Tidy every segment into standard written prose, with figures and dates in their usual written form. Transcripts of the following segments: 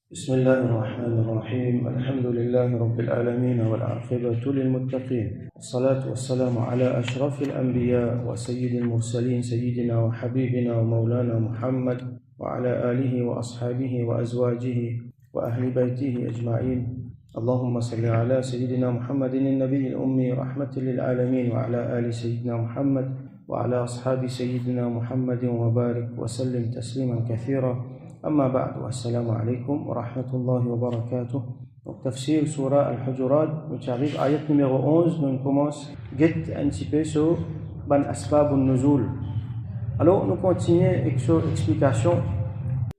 بسم الله الرحمن الرحيم الحمد لله رب العالمين والعاقبة للمتقين والصلاة والسلام على أشرف الأنبياء وسيد المرسلين سيدنا وحبيبنا ومولانا محمد وعلى آله وأصحابه وأزواجه وأهل بيته أجمعين اللهم صل على سيدنا محمد النبي الأمي رحمة للعالمين وعلى آل سيدنا محمد وعلى أصحاب سيدنا محمد وبارك وسلم تسليما كثيرا أما بعد السلام عليكم ورحمة الله وبركاته. Donc tafsir surah Al-Hujurat, nous arrive ayat numéro 11, nous commence get un petit peu sur ban asbab al-nuzul. Alors nous continuons avec cette explication.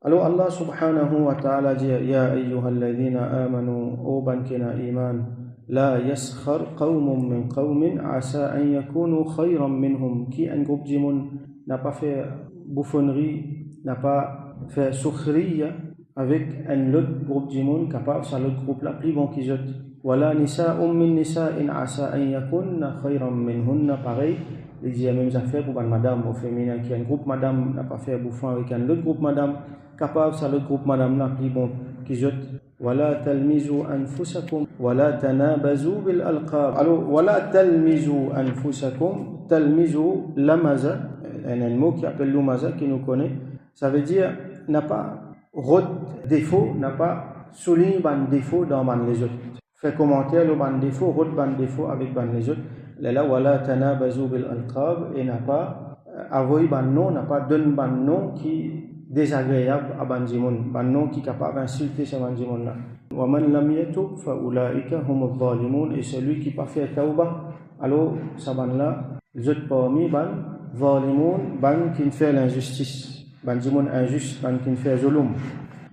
Alors Allah subhanahu wa ta'ala dit ya ayyuhalladhina amanu o ban kina iman la yaskhar qawmun min qawmin asa an yakunu khayran minhum, qui un groupe d'immun n'a pas fait bouffonnerie, n'a pas fait soukhriya avec un autre groupe d'immun capable ça l'autre groupe là plus bon qu'ils autres. Wala nisa'un min nisa'in asa an yakunna khayran minhunna, pareil les dit la même affaire pour une madame au féminin, qui un groupe madame n'a pas fait bouffon avec un autre groupe madame capable ça l'autre groupe madame là plus bon qu'ils autres. Wala talmizu anfusakum wala tanabazu bil alqab. Alors wala talmizu anfusakum, talmizu lamaza, un mot qui appelle lumaza qui nous connaît, ça veut dire n'a pas rot défaut, n'a pas souligné ban défaut dans ban les autres. Fait commentaire le ban défaut, rot ban défaut avec ban les autres. Là wala tanabazu bil alqab, et n'a pas avoy ban nom, n'a pas donné ban nom qui désagréable à ban jimoun, ban nom qui capable d'insulter ce ban jimoun là. Wa man lam yatub fa ulaika humuz zalimun, et celui qui pas fait tauba, alors ça ban là les autres parmi ban zalimun, ban qui fait l'injustice. Ban jimoun injuste, ban qui fait zulum.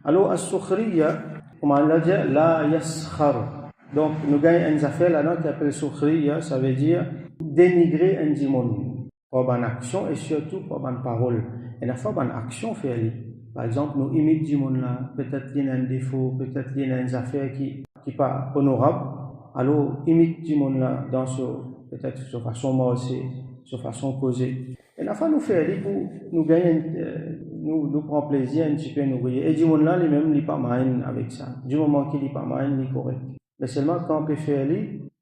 Alors as-sukhriya, comme Allah dit la yaskhar. Donc nous gagnons une affaire là qui appelle sukhriya, ça veut dire dénigrer un jimoun par ban action et surtout par ban parole. Et la fois ban action fait, par exemple nous imite jimoun là, peut-être il y a un défaut, peut-être il y a une affaire qui pas honorable. Alors imite jimoun là dans ce peut-être sur façon morcée, sur façon causée. Et la fois nous fait pour nous gagner, nous prend plaisir un petit peu nous voyez. Et du monde là, les mêmes n'est pas mal avec ça. Du moment qu'il n'est pas mal, il est correct. Mais seulement quand on peut faire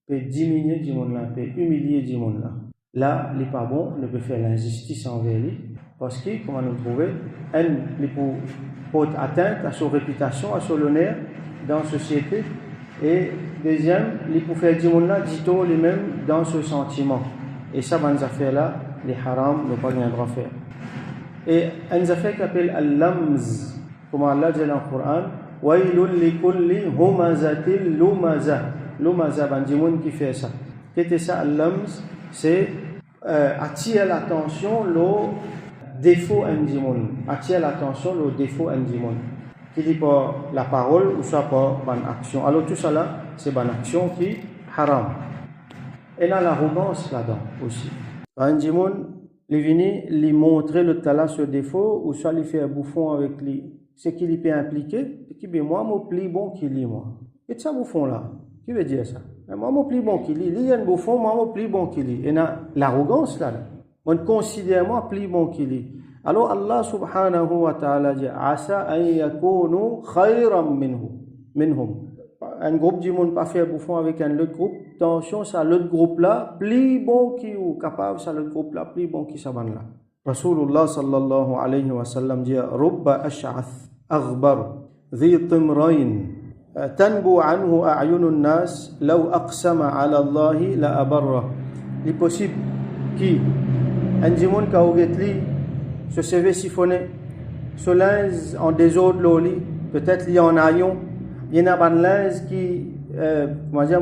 peut diminuer du monde là, peut humilier du monde là. Là, il n'est pas bon, on peut faire l'injustice envers lui. Parce que, comment nous trouver, il peut porter atteinte à sa réputation, à son honneur dans la société. Et deuxième, il peut faire du monde là, dit-on, les mêmes dans ce sentiment. Et ça, dans ces affaires-là, les haram n'ont pas rien droit à faire. Et une affaire qui s'appelle al-lamz, comme Allah dit dans le Coran, wailul likulli humazatil lumaza. Lumaza, ben du monde qui fait ça. Qu'est-ce que ça, al-lamz? C'est attirer l'attention le défaut du monde. Attirer l'attention le défaut du monde. Qui dit par la parole ou soit par une action. Alors tout ça là, c'est une action qui est haram. Et là, l'arrogance là-dedans aussi. Un jimoun, il vient lui montrer le talent sur défaut, ou soit lui faire un bouffon avec lui. Ce qui lui peut impliquer, c'est qu'il dit, moi, mon plus bon qu'il est, moi. Et ça, bouffon là, qui veut dire ça? Moi, mon plus bon qu'il est. Il y a un bouffon, moi, mon plus bon qu'il est. Et là, l'arrogance là, on considère moi plus bon qu'il est. Alors, Allah subhanahu wa ta'ala dit, asa an yakunu khayran minhum. Un groupe du monde pas faire bouffon avec un autre groupe, attention, ça l'autre groupe là, plus bon qui ou capable, ça l'autre groupe là, plus bon qui ça là. Rasulullah sallallahu alayhi wa sallam dit, rubba ash'ath aghbar dhi timrayn tanbu anhu a'yunun nas law aqsama ala Allah la abarra. Il est possible qui un du monde qui a ougetli se CV siphonné, se linge en désordre loli, peut-être il y en a il y en a un linge qui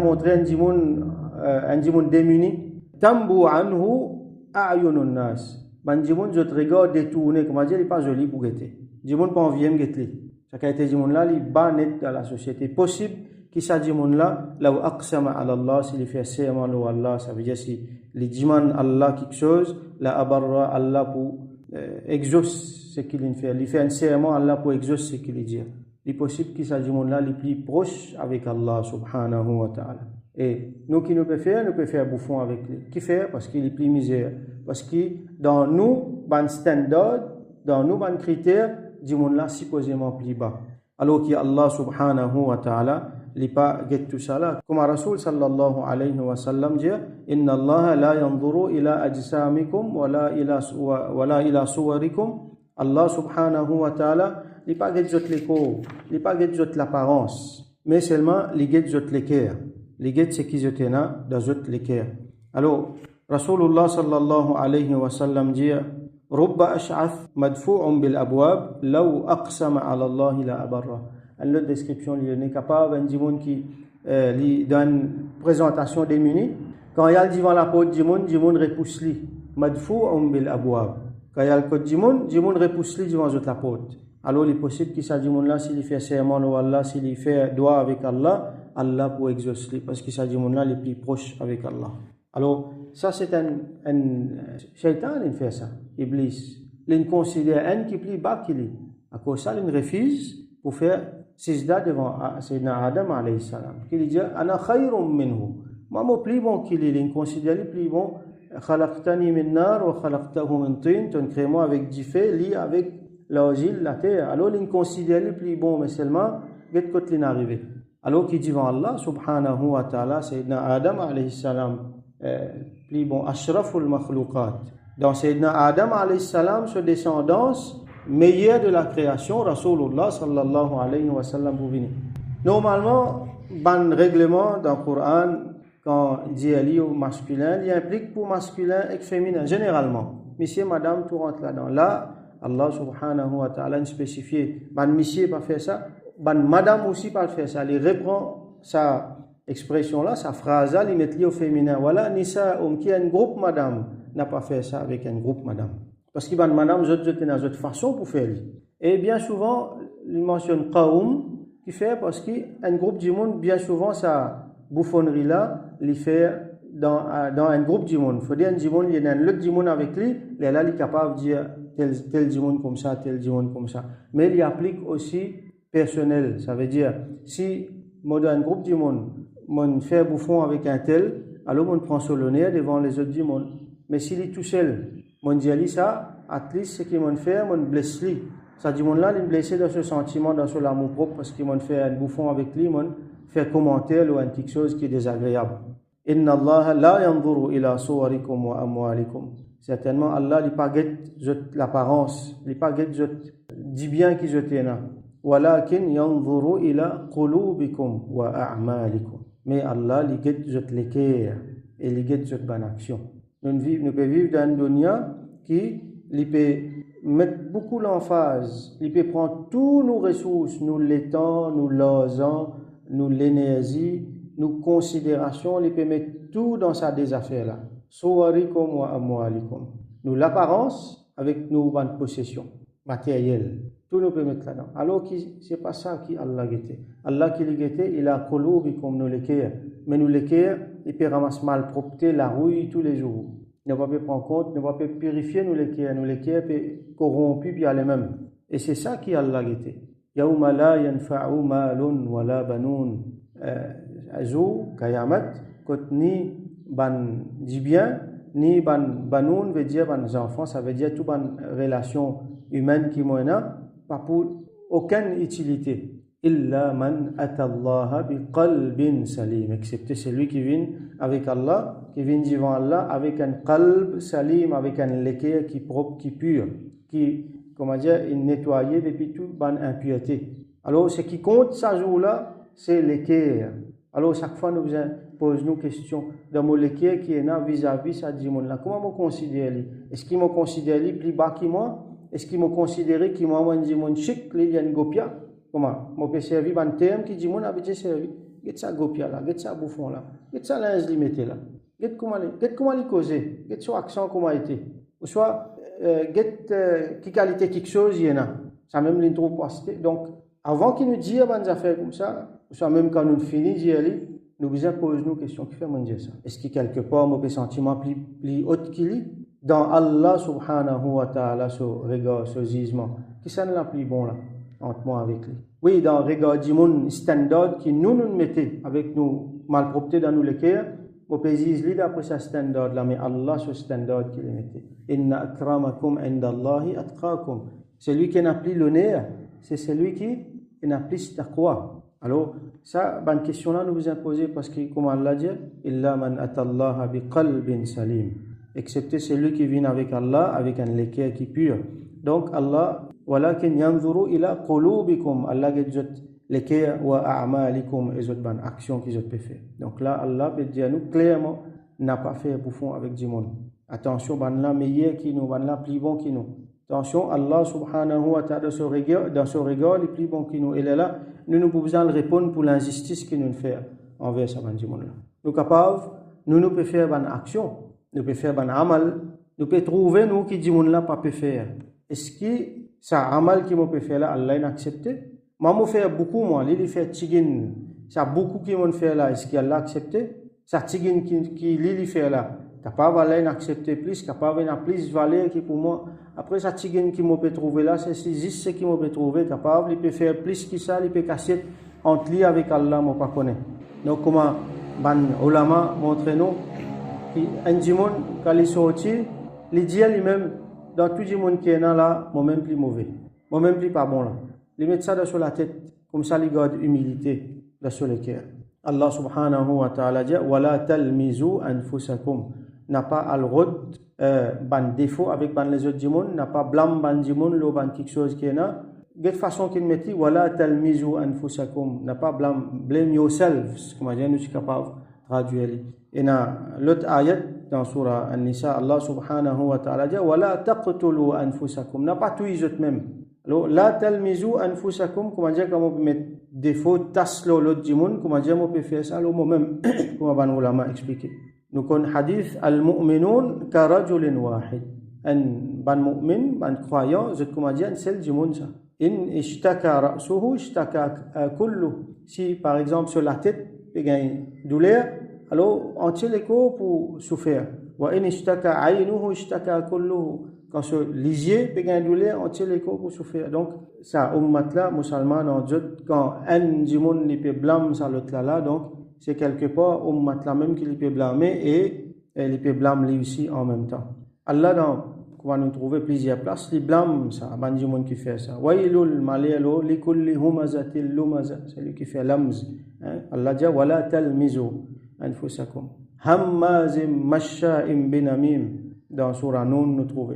montrer un djimoun démuni. Tambu anhu a'yunun nas. Un djimoun je te regarde détourné, comment dire, il n'est pas joli pour guetter. Djimoun pas envie de guetter. Ça a été djimoun là, il est bas net dans la société. Possible qu'il ça djimoun là, là où aqsama ala Allah, s'il fait serment à Allah, ça veut dire si il demande Allah quelque chose, la abarra Allah pour exaucer ce qu'il fait. Il fait un serment à Allah pour exaucer ce qu'il dit. Il est possible qu'il s'agisse de là les plus proches avec Allah subhanahu wa ta'ala. Et nous qui nous pouvons faire bouffon avec lui. Qui fait? Parce qu'il est plus misère. Parce que dans nous, ban standard, dans nous, ban critères, du monde là supposément plus bas. alors qui Allah subhanahu wa ta'ala li pas get tout ça là comme Rasul sallallahu alayhi wa sallam dit inna Allah la yanzuru ila ajsamikum wala ila suwarikum. Allah subhanahu wa ta'ala li pas get jot les corps, li pas get jot l'apparence, mais seulement li get jot les cœurs, li get ce qui jotena dans jot les cœurs. Alors Rasulullah sallallahu alayhi wa sallam dit rubba ash'ath madfu'un bil abwab law aqsama ala Allah la abarra. L'autre description il est capable un monde qui lui donne présentation des munis quand il y a devant la porte du monde repousse lui madfu'un bil abwab. Quand il y a le code du monde repousse lui devant la porte. Alors il est possible qu'il s'agit du monde là s'il fait serment ou Allah s'il fait doigt avec Allah pour exaucer parce qu'il s'agit du monde là les plus proches avec Allah. Alors ça c'est un shaitan il fait ça, Iblis. Il considère un qui plus bas qu'il est. À cause ça il refuse pour faire sijda devant Sayyidina Adam alayhi salam. Il dit ana khayrum minhu. Moi plus bon qu'il est, il considère le plus bon. Khalaqtani min nar wa khalaqtahu min tin. Tu as créé moi avec du feu, lui avec l'argile, la terre. Alors il considère le plus bon mais seulement get quand il est arrivé. Alors qu'il dit devant Allah subhanahu wa ta'ala Sayyidina Adam alayhi salam plus bon ashraful makhluqat. Dans Sayyidina Adam alayhi salam sa descendance meilleur de la création, Rasulullah sallallahu alayhi wa sallam pour venir. Normalement, ban règlement dans le Coran, quand il dit au masculin, il implique pour masculin et féminin, généralement. Monsieur, madame, tout rentre là-dedans. Là, Allah subhanahu wa ta'ala spécifié, ban monsieur pas faire ça, ban madame aussi pas faire ça. Il reprend sa expression-là, sa phrase-là, il met au féminin. Voilà, nisa, qui a un groupe madame, n'a pas fait ça avec un groupe madame. Parce qu'il y a une madame, je dans une façon pour faire. Et bien souvent, il mentionne Qaoum, qui fait parce qu'un groupe du monde, bien souvent, ça bouffonnerie-là, il fait dans un groupe du monde. Il faut dire un du monde, il y a un autre du monde avec lui, il est capable de dire tel du monde comme ça, tel du monde comme ça. Mais il y applique aussi personnel. Ça veut dire, si moi dans un groupe du monde, on fait bouffon avec un tel, alors on prend son honneur devant les autres du monde. Mais s'il est tout seul, mon dit ça, at least ce qu'il m'a fait, mon blesse lui. Ça dit mon là, il est blessé dans ce sentiment, dans son amour propre, parce qu'il m'a fait un bouffon avec lui, mon fait commentaire ou quelque chose qui est désagréable. Inna Allah la yanzuru ila suwarikum wa amwalikum. Certainement, Allah n'est pas guette l'apparence, il n'est pas guette dit bien qu'il jetait là. Walakin yanzuru ila qulubikum wa a'malikum. Mais Allah, il guette les cœurs et il guette bonne action. Nous pouvons vivre dans une dunya qui peut mettre beaucoup l'emphase, il peut prendre tous nos ressources, nous le temps, nous l'argent, nous l'énergie, nos considérations, il peut mettre tout dans sa désaffaire là. Suwarikum wa amwalikum. Nous l'apparence avec nos bonnes possessions matérielles. Tout nous peut mettre là-dedans. Alors que c'est pas ça qui Allah guettait. Allah qui le guettait, il a qulubikum nous l'équerre. Mais nous l'équerre, il peut ramasser mal propreté, la rouille tous les jours. Il ne va pas prendre compte, ne va pas purifier nous l'équerre peut corrompu puis aller même. Et c'est ça qui Allah guettait. Yawma la yanfa'u malun wala banun. Jour Kayamat, quand ni ban dit bien, ni ban banoun veut dire ban enfants, ça veut dire toute ban relation humaine qui m'en a, pas pour aucune utilité. Illa man atallaha bi qalbin salim, excepté celui qui vient avec Allah, qui vient devant Allah avec un qalb salim, avec un l'équerre qui propre, qui pur, qui, comment dire, est nettoyé depuis toute ban impureté. Alors ce qui compte ce jour-là, c'est l'équerre. Alors chaque fois nous posons nos questions dans mon l'équerre qui est là vis-à-vis ça dit là. Comment me considère lui? Est-ce qu'il me considère lui plus bas que moi? Est-ce qu'il me considère qu'il moi dit mon chic, il y a une gopia? Comment? Moi peux servir un terme qui dit mon habitué servi. Get ça gopia là, get ça bouffon là, get ça linge limité là. Get comment il causer, get son accent comment été. Ou soit qui qualité quelque chose il y en a. Ça même l'intro posté. Donc avant qu'il nous dise des affaires comme ça, ou soit même quand nous finissons d'y aller, nous posons nos questions qui fait dire ça. Est-ce que quelque part mon sentiment plus haut qu'il est dans Allah subhanahu wa ta'ala ce regard, ce gisement, qui ça ne l'a plus bon là entre moi avec lui. Oui, dans le regard du monde standard qui nous mettez avec nos malpropretés dans nos cœurs, mon pays lui d'après ce standard là, mais Allah ce standard qui les mettait. Inna akramakum indallahi atqakum. Celui qui n'a plus l'honneur, c'est celui qui il y a plus taqwa. Alors, ça, bonne question là, nous vous imposez parce que, comme Allah dit, illa man atallaha bi qalbin salim. Excepté celui qui vient avec Allah, avec un l'équerre qui est pur. Donc, Allah, walakin yanzuru ila qulubikum. Allah dit, l'équerre wa a'malikum, et les bonnes actions qu'ils ont fait. Donc là, Allah peut dire nous clairement, n'a pas fait pour fond avec du monde. Attention, ban là meilleur qui nous, ban là plus bon qui nous. Attention, Allah subhanahu wa ta'ala dans ce regard, il est plus bon qui nous. Il est là, nous ne pouvons pas répondre pour l'injustice qu'il nous fait envers ce monde-là. Nous sommes capables, nous pouvons faire une action, nous pouvons faire un amal, nous pouvons trouver nous qui dit là pas peut faire. Est-ce que ça amal qui peut faire là, Allah l'a accepté? Moi, je fais beaucoup, moi, il fait tigin. Ça beaucoup qui m'ont fait là, est-ce qu'Allah a accepté? Ça tigin qui lui fait là, capable Allah accepter plus, capable n'a plus valeur qui pour moi. Après ça tigin qui m'a peut trouver là, c'est juste ce qui m'a peut trouver capable, il peut faire plus que ça, il peut casser entre lui avec Allah, moi pas connaît. Donc comment ban ulama montre nous un dimon quand il sorti, il dit lui-même dans tout le monde qui est là, moi même plus mauvais, moi même plus pas bon là. Il met ça sur la tête, comme ça il garde humilité sur le cœur. Allah subhanahu wa ta'ala dit wala talmizu anfusakum, n'a pas al-rud ban défaut avec ban les autres du monde, n'a pas blâme ban du monde lo ban quelque chose qui est là de façon qu'il met wala talmizu anfusakum, n'a pas blame yourselves, comme nous sommes capables de traduire. Et dans l'autre ayat dans surah An-Nisa, Allah subhanahu wa ta'ala dit wala taqtulu anfusakum, n'a pas tué eux-mêmes. Alors, la talmizu anfusakum, comment dire, comment on peut mettre défaut, tasse l'autre du monde, comment dire, on peut faire ça, moi-même, comme on va expliquer. Nous connaissons hadith, al-mu'minun ka rajulin wahid. Un ban mu'min, ban croyant, je comment dire, c'est du monde ça. In ishtaka ra'suhu, ishtaka kullu. Si, par exemple, sur la tête, il y a une douleur, alors, entier les corps pour souffrir. Wa in ishtaka aynuhu, ishtaka kulluhu. Quand ce lisier peut gagner douleur, on tire les corps pour souffrir. Donc, ça, ummat là, musulman, on dit, quand un du monde peut blâmer ça l'autre là, donc, c'est quelque part, ummat là même qui peut blâmer et il peut blâmer lui aussi en même temps. Allah, dans, comment nous trouver plusieurs places, il blâme ça, un du monde qui fait ça. Wailul maléalo, likulli humazatil lumaza, c'est lui qui fait l'amz. Allah dit, wala talmizu anfusakum. Hammazim masha'im binamim. Dans Surah Nun, nous trouvons.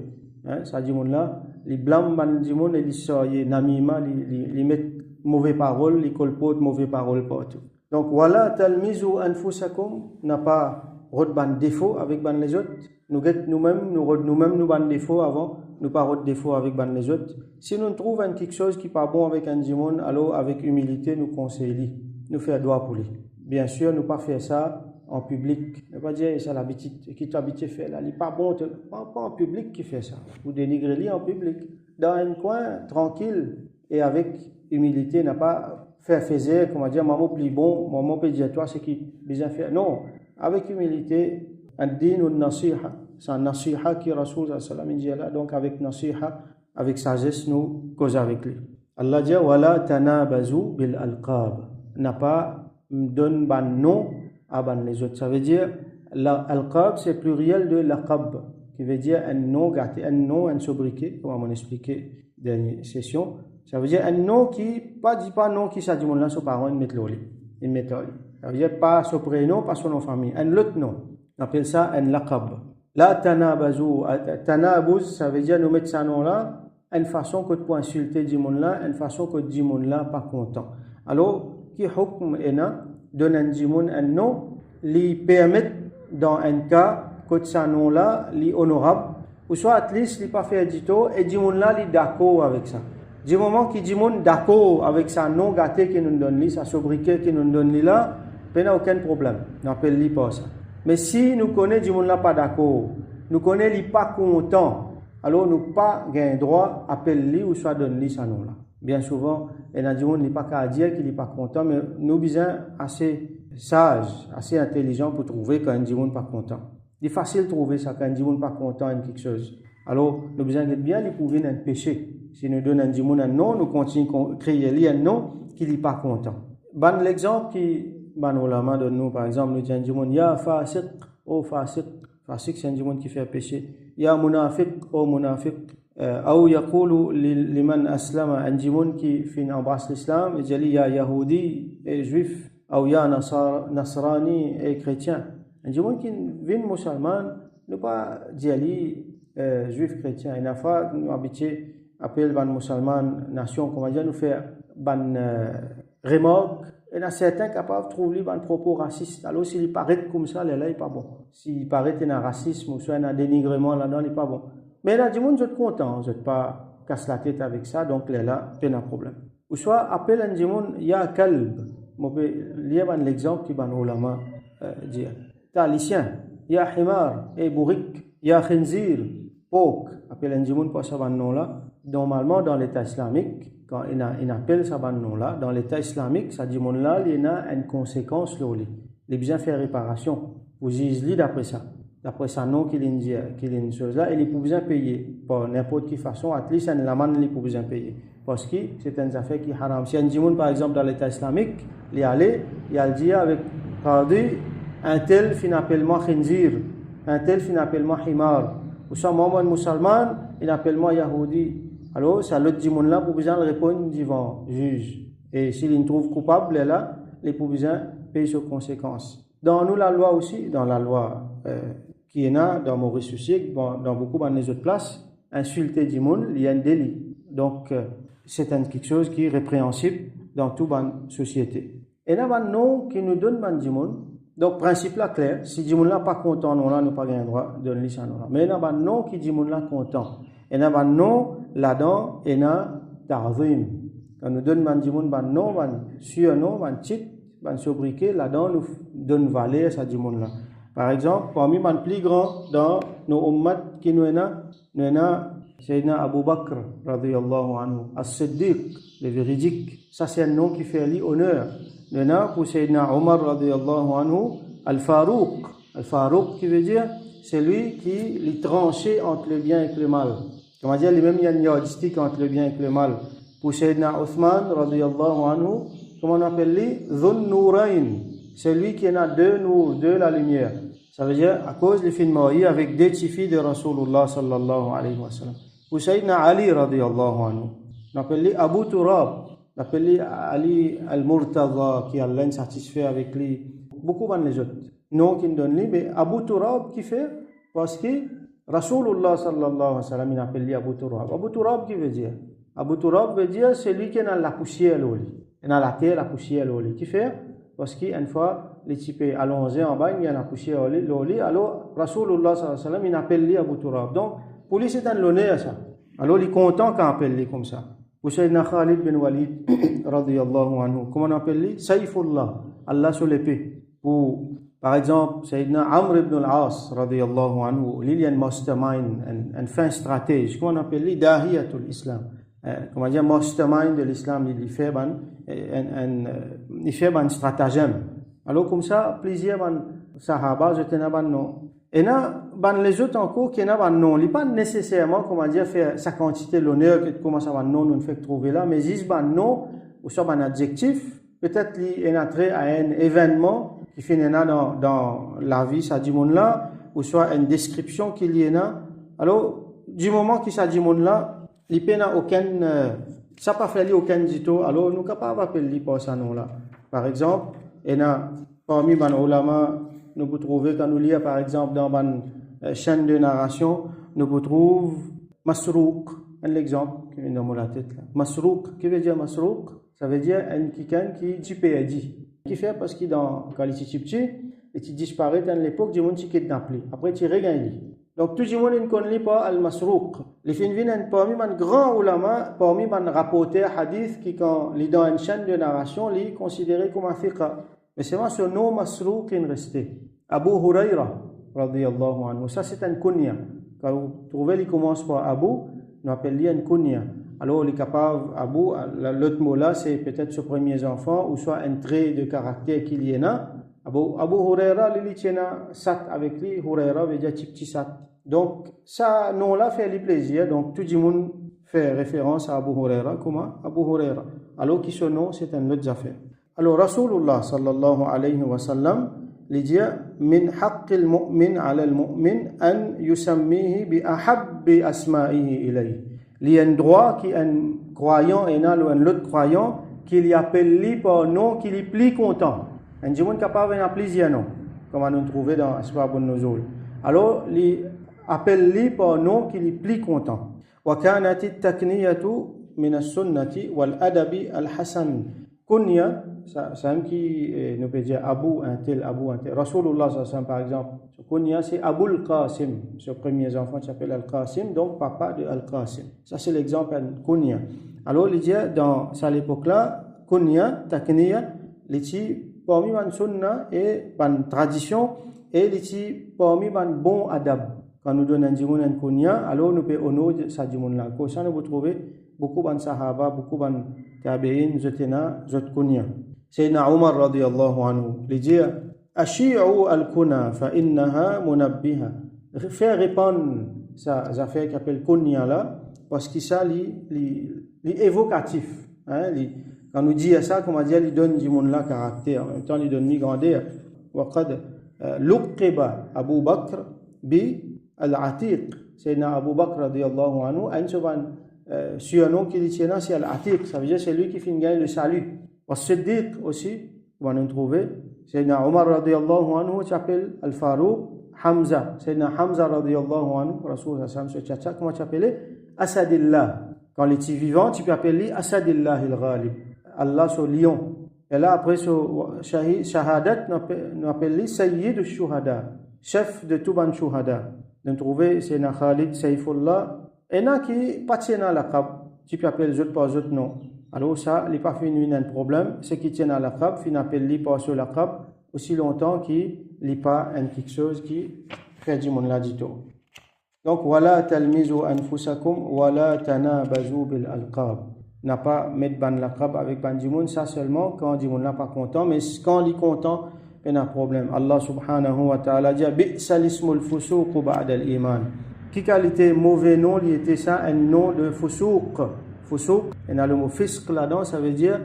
Ça dit là, les blâmes du monde et les soyez namima, les mettent mauvais paroles, les colpotent mauvais paroles partout. Donc voilà, talmizu anfusakum n'a pas rod ban défaut avec ban les autres. Nous-mêmes nous ban défaut avant, nous pas rod défaut avec ban les autres. Si nous trouvons quelque chose qui pas bon avec un dimon, alors avec humilité nous conseillons, nous faire droit pour lui. Bien sûr, nous pas faire ça en public. Ne pas dire ça l'habitude qui t'habitue faire là, il pas bon, pas en public qui fait ça. Vous dénigrez lui en public, dans un coin tranquille et avec humilité, n'a pas faire comment dire maman plus bon, maman peut dire toi ce qui bien faire. Non, avec humilité, ad-din ou nasiha, c'est un nasiha qui Rasoul sallallahu alayhi wa sallam, donc avec nasiha, avec sagesse nous cause avec lui. Allah dit wala tanabazu bil alqab, n'a pas donne ban nom à ban les autres. Ça veut dire l'alqab c'est pluriel de laqab, qui veut dire un nom gâté, un nom, un sobriquet, comme on expliqué dans dernière session. Ça veut dire un nom qui dit pas non qui ça dit mon là son parent il met l'oli, il met l'oli. Ça veut dire pas son prénom, pas son nom de famille, un autre nom. On appelle ça un laqab. La tanabazu, tanabuz, ça veut dire nous mettre ça nom là, une façon que pour insulter du monde là, une façon que du monde là pas content. Alors qui hukm ena donne un nom, lui permet dans un cas que ce nom là, lui honorable, ou soit at least lui pas fait édito et du monde là lui d'accord avec ça. Du moment qu'il dit monde d'accord avec sa nom gâté qui nous donne lui, sa sobriquet qui nous donne lui là, il n'y a aucun problème. N'appelle lui pas ça. Mais si nous connaissons du monde là pas d'accord, nous connaissons lui pas content, alors nous pas gain droit appelle lui ou soit donne lui sa nom là. Bien souvent, il y a du monde n'est pas qu'à dire qu'il n'est pas content, mais nous sommes assez sages, assez intelligents pour trouver quand du monde pas content. Il est facile de trouver ça quand du monde pas content de quelque chose. Alors, nous besoin d'être bien les prouver un péché. Si nous donnons du monde un nom, nous continuons à créer un nom qui n'est pas content. Ban l'exemple qui ban ulama donne nous par exemple, nous disons du monde ya fasiq, oh fasiq, fasiq c'est un du monde qui fait péché. Ya munafiq, oh munafiq, أو يقول لمن أسلم أنجمون كي فين أمباس الإسلام يجلي يا يهودي et juif أو يا نصراني et chrétien أنجمون كي فين مسلمان ne pas جلي juif chrétien et nafa nous habitué appelle ban musulman nation comment dire nous faire ban remorque et dans certains capables trouver ban propos racistes alors s'il paraît comme ça là il pas bon s'il paraît un racisme ou soit un dénigrement là-dedans il pas bon mais là du monde vous êtes content vous êtes pas casse la tête avec ça donc là pas de problème ou soit appelle un monde ya kalb moi lié ban l'exemple qui ban ulama dire talicien ya himar et bourrique ya khinzir porc appelle un monde pour ça ban nom là normalement dans l'état islamique quand il appelle ça ban nom là dans l'état islamique ça dit mon là il y a une conséquence là les besoin faire réparation vous disent d'après ça non qu'il y a une chose là et les pour besoin payer par n'importe quelle façon at least un laman les pour besoin payer parce que c'est une affaire qui haram si un djimoun par exemple dans l'état islamique il y a dit avec qadi un tel finalement khinzir un tel finalement himar ou ça moi musulman il appelle moi yahudi alors ça l'autre djimoun là pour besoin répondre devant juge et s'il trouve coupable là les pour besoin payer ses conséquences dans nous la loi aussi dans la loi qui est là dans Maurice aussi dans beaucoup dans les autres places insulter du monde il y a un délit donc c'est quelque chose qui est répréhensible dans toute la société et là un nom qui nous donne ban du monde donc principe là clair si du monde là pas content non là nous pas gain droit de donner ça non là mais là un nom qui du monde là content et là un nom là-dedans et là ta'zim quand nous donne ban du monde ban nom ban surnom ban titre ban sobriquet là-dedans nous donne valeur ça du monde là. Par exemple, parmi les plus grands dans nos ummat qui nous est Sayyidina Abu Bakr radiyallahu anhu, As-Siddiq, le véridique. Ça c'est un nom qui fait l'honneur. Nous avons pour Sayyidina Omar radiyallahu anhu, Al-Farouq. Al-Farouq qui veut dire c'est lui qui les tranché entre le bien et le mal. Comment dire, lui-même il y a une yardistique entre le bien et le mal. Pour Sayyidina Uthman radiyallahu anhu, comment on appelle lui? Dhun Nourayn. C'est lui qui en a deux nours, deux la lumière. Ça veut dire, à cause du film marié avec deux petites filles de Rasulullah sallallahu alayhi wa sallam. Ou Sayyidina Ali radiyallahu anhu. On appelle lui Abu Turab. On appelle lui Ali al-Murtaza, qui a l'un satisfait avec lui. Beaucoup de les autres. Non qui donne lui, mais Abu Turab qui fait, parce que Rasulullah sallallahu alayhi wa sallam, il appelle lui Abu Turab. Abu Turab qui veut dire? Abu Turab veut dire, c'est lui qui est dans la poussière, dans la terre, la poussière, qui fait? Parce qu'une fois, les types allongés en bas, il y a la poussière au lit. Alors, Rasulullah sallallahu alayhi wa sallam, il appelle lui Abu Turab. Donc, pour lui, c'est un honneur, ça. Alors, il est content qu'on appelle lui comme ça. Pour Sayyidina Khalid bin Walid, radiyallahu anhu, comment on appelle lui? Saïfullah, Allah sur l'épée. Pour, par exemple, Sayyidina Amr ibn al-As, radiyallahu anhu, lui, il y a un mastermind, un fin stratège. Comment on appelle lui? Dahiyatul Islam. Comment dire, mastermind de l'islam, il fait un stratagème. Alors comme ça, plusieurs sahaba, je tenais un nom. Et là, les autres encore qui n'ont pas de nom, ils pas nécessairement, comment dire, faire sa quantité l'honneur, comment ça va nom nous fait trouver là, mais ils ont un nom, ou soit un adjectif, peut-être il est entré à un événement qui finit dans la vie, ça dit monde là, ou soit une description qu'il y a. Alors, du moment qu'il s'agit monde là, il n'a aucun, ça pas fait aucun dito, alors nous capables d'appeler par ça nom là. Par exemple, et là, parmi les ulama, nous pouvons trouver, quand nous lisons par exemple dans une chaîne de narration, nous pouvons trouver Masrouk, un exemple qui vient dans la tête là. Masrouk, qui veut dire Masrouk? Ça veut dire quelqu'un qui dit perdu. Qui fait parce que quand il est petit, et il disparaît dans l'époque du monde qui kidnappé. Après, il regagne. Donc, tout le monde ne connaît pas Al-Masrouk. Les filles viennent parmi les grands ulama, parmi les rapporteurs hadith qui, quand ils dans une chaîne de narration, ils considérés comme un fiqa. Mais c'est vraiment ce nom Masrouk qui est resté. Abu Huraira, radiyallahu anhu. Ça, c'est un kunya. Quand vous trouvez, il commence par Abu, on appelle lui un kunya. Alors, il est capable, Abu, l'autre mot là, c'est peut-être ses premiers enfants, ou soit un trait de caractère qu'il y en a. Abu Huraira, il tient sat avec lui. Huraira veut dire petit sat. Donc, ça, nom-là fait le plaisir. Donc, tout le monde fait référence à Abu Huraira. Comment? Abu Huraira. Alors, qui ce nom, c'est une autre affaire. Alors, Rasulullah sallallahu alayhi wa sallam, il dit, min haqqil mu'min ala al-mu'min an yusammihi bi ahabbi asma'ihi ilayhi. Il y a un droit qui un croyant et un autre croyant qui lui appelle lui par nom qui lui plus content. Un gens capable de plaisir non, comme on nous trouve dans Asbabun Nuzul. Alors, il appelle lui par nom qui lui plus content. وكانت التكنية من السنة والأدب الحسن. Kunya, c'est un qui nous peut dire Abu un tel. Rasulullah sallallahu par exemple. Kunya c'est Abul Qasim. Ce premier enfant s'appelle Al-Qasim, donc papa de Al-Qasim. Ça c'est l'exemple de Kunya. Alors il dit dans cette époque-là, Kunya, Takniya, il dit parmi les sunna et les traditions et il dit parmi les bons adab. Quand nous donnons un Kunya, alors nous pouvons honorer ça là. Comme ça nous pouvons trouver beaucoup de sahaba, beaucoup de tabi'in, zotena, zot kunya. Sayyidina Umar radiyallahu anhu, il dit Ashi'u al-kuna fa innaha munabbiha. Faire répandre ça affaire qui appelle kunya là, parce que ça, est évocatif. Hein, quand nous dit ça, comme on dit, il donne du monde là caractère, en même temps, il donne ni grandeur. Waqad luqiba Abu Bakr bi al-Atiq. Sayyidina Abu Bakr radiyallahu anhu, a une surnom qui dit c'est Al-Atiq, ça veut dire c'est lui qui finit gagner le salut. As-Siddiq aussi, on va nous trouver. Sayyidina Omar radiyallahu anhu s'appelle Al-Farouq, Hamza. Sayyidina Hamza radiyallahu anhu, Rasul sallam se tchatcha, comment tu appelles Asadillah. Quand il est vivant, tu peux appeler Asadillah il-Ghalib. Allah sur lion. Et là après sur Shahadat, nous appelle Sayyid al-Shuhada, chef de tout ban Shuhada. Nous trouver Sayyidina Khalid Saifullah. Et là qui pas tient à la cab, tu peux appeler les autres par autres noms. Alors ça, il n'est pas fini un problème. Ce qui tient à la cab, il n'appelle lui pas sur la cab aussi longtemps qu'il n'est pas quelque chose qui fait du monde là du tout. Donc voilà, talmizu anfusakum wala tanabazu bil alqab. N'a pas mettre ban la cab avec ban du monde, ça seulement quand du monde là pas content, mais quand il est content, il y a un problème. Allah subhanahu wa ta'ala dit bi'sal ismul fusuq ba'da al-iman. Qui qualité mauvais nom, il était ça un nom de fusouq. Fusouq, et a le mot fisq là-dedans, ça veut dire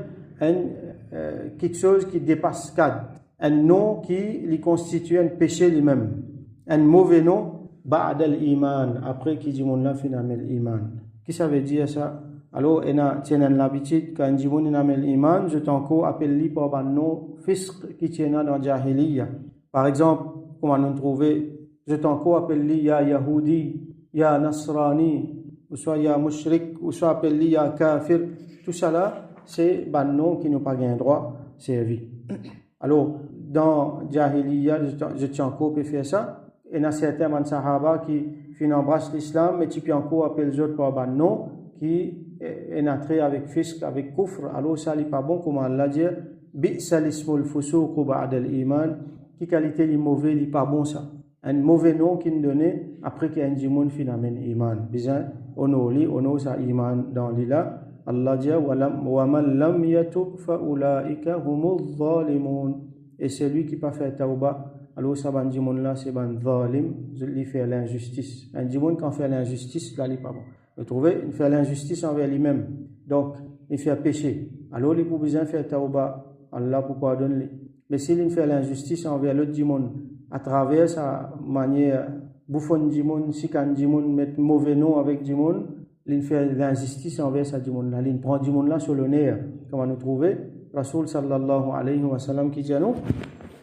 quelque chose qui dépasse cadre. Un nom qui lui constitue un péché lui-même. Un mauvais nom, ba'd al-iman, après qui dit mon là finalement l'iman. Qui ça veut dire ça? Alors, on a l'habitude quand dit mon là l'iman, je t'encore appelle lui par un nom fisq qui tient dans jahiliya. Par exemple, comment nous trouver je t'encore appelle lui ya Yahudi, ya Nasrani, ou soit ya Mushrik, ou soit appelle lui ya Kafir. Tout ça là, c'est un nom qui n'a pas gain droit, servi. Alors, dans Jahiliya, je t'encore peut faire ça. Il y a certains man sahaba qui embrassent l'islam, mais tu peux encore appeler les autres par un nom qui est entré avec fisq, avec kufr. Alors, ça n'est pas bon, comme Allah dit, bi'sal ismul fusuq ba'da al-iman. Qui qualité est mauvais, il n'est pas bon ça. Un mauvais nom qu'il nous donnait après qu'il y a un djimoun finalement iman. Bizarre, on sa iman dans l'ila. Allah dit wa man lam yatub fa ulaika humuz zalimun. Et c'est lui qui pas fait tauba. Alors ça ban djimoun là c'est ban zalim, il fait l'injustice. Un djimoun quand fait l'injustice là il pas bon. Vous trouvez, il fait l'injustice envers lui-même. Donc il fait péché. Alors il peut besoin faire tauba. Allah pour pardonner. Mais s'il fait l'injustice envers l'autre djimoun à travers sa manière bouffonne du monde, si quand du monde met mauvais nom avec du monde, il fait l'injustice envers sa du monde là, il prend du monde là sur le nerf. Comment nous trouver Rasul sallallahu alayhi wa sallam qui dit à nous,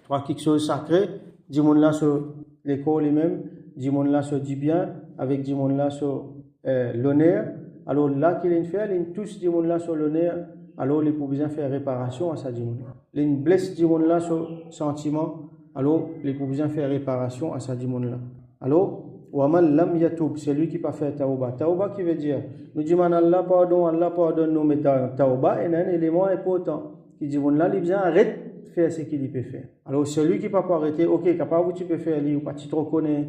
trois quelque chose sacré, du monde là sur l'école lui-même, du monde là sur du bien, avec du monde là sur l'honneur. Alors là qu'il fait, il touche du monde là sur l'honneur. Alors il peut bien faire réparation à sa du monde. Il blesse du monde là sur sentiment. Alors, les pour bien faire réparation à sa dimon là. Alors, waman lam yatub, c'est lui qui pas fait tauba. Tauba qui veut dire, nous disons Allah pardonne nous, mais tauba est un élément important. Qui dit, bon là, il vient arrête de faire ce qu'il peut faire. Alors, celui qui pas arrêter, ok, capable, tu peux faire, lui, ou pas, tu te reconnais,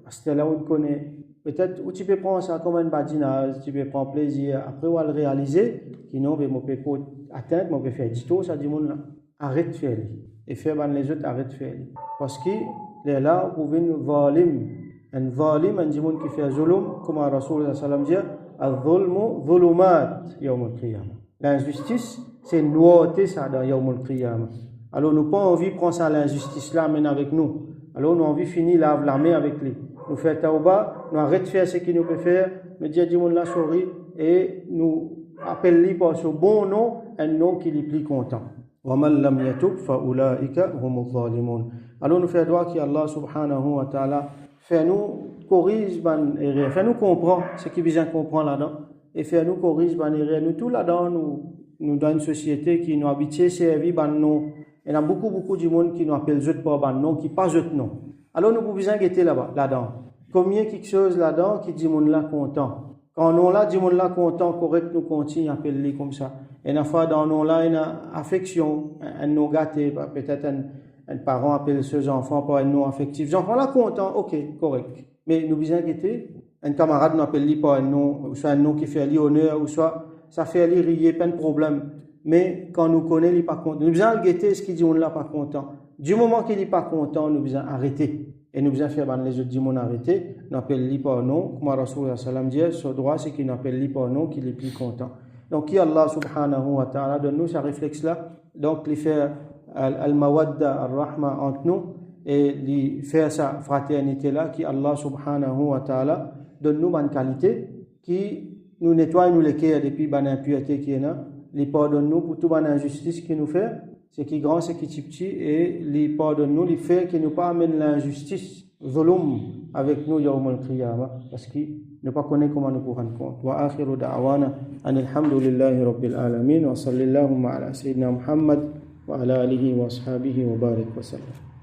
parce que là où tu connais, peut-être, où tu peux prendre ça comme un badinage, tu peux prendre plaisir, après, on va le réaliser, sinon, on peut pas atteindre, on peut faire du tout, ça dit, bon là, arrête de faire, lui. Et faire les autres arrêtent de faire. Parce que là, vous pouvez un zalim, un djimoun qui fait zulum, comme Rasul sallam dit, al-zulmu zulumat yawm al-qiyamah. L'injustice, c'est une nouveauté ça dans yawm al-qiyamah. Alors nous pas envie de prendre ça l'injustice là même avec nous. Alors nous envie finir la main avec lui. Nous faire tauba, nous arrête de faire ce qu'il nous peut faire, nous dit à la souris et nous appelle par ce bon nom, un nom qui est plus content. وَمَنْ لَمْ يَتُبْ فَأُولَٰئِكَ هُمُ الظَّالِمُونَ. Alors nous faisons droit qu'Allah subhanahu wa ta'ala fait nous corrige ban erreur, fait nous comprendre ce qui besoin comprendre là-dedans et fait nous corrige ban erreur. Nous tout là-dedans nous dans une société qui nous habitué servir ban nous. Il y a beaucoup de monde qui nous appelle zut par ban nom qui pas zut nom. Alors nous pouvons besoin guetter là-dedans. Combien quelque chose là-dedans qui dit monde là content. Quand on là dit monde là content correct nous continue à appeler comme ça. Et une fois dans nous là une affection, un nous gâté peut-être un parent appelle ses enfants par un nom affectif. Les enfants là content, OK, correct. Mais nous besoin guetter un camarade nous appelle lui par un nom, ou soit un nom qui fait lui honneur ou soit ça fait lui rier, pas de problème. Mais quand nous connaissons, il n'est pas content. Nous besoin guetter ce qu'il dit on là pas content. Du moment qu'il n'est pas content, nous besoin arrêter. Et nous besoin faire les autres démons arrêter, nous appelle lui par nom, comme Rasulullah sallam dit, ce droit c'est qu'il appelle lui par nom, qu'il est plus content. Donc, qui Allah subhanahu wa ta'ala donne-nous ce réflexe-là, donc, lui faire al-mawadda, al-rahma entre nous, et lui faire sa fraternité-là, qui Allah subhanahu wa ta'ala donne-nous une qualité, qui nous nettoie, nous les cœurs depuis une impureté qui est là, lui pardonne-nous pour toute une injustice qu'il nous fait, c'est qui grand, c'est qui petit, et lui pardonne-nous, lui fait qu'il nous pas amène l'injustice, zulum, avec nous, yawm al-qiyamah, parce qu'il ne pas connaît comment nous pourrons rendre compte. Wa akhiru da'wana alhamdulillahi rabbil alamin wa sallallahu ala sayyidina Muhammad wa ala alihi wa ashabihi wa barik wa sallam.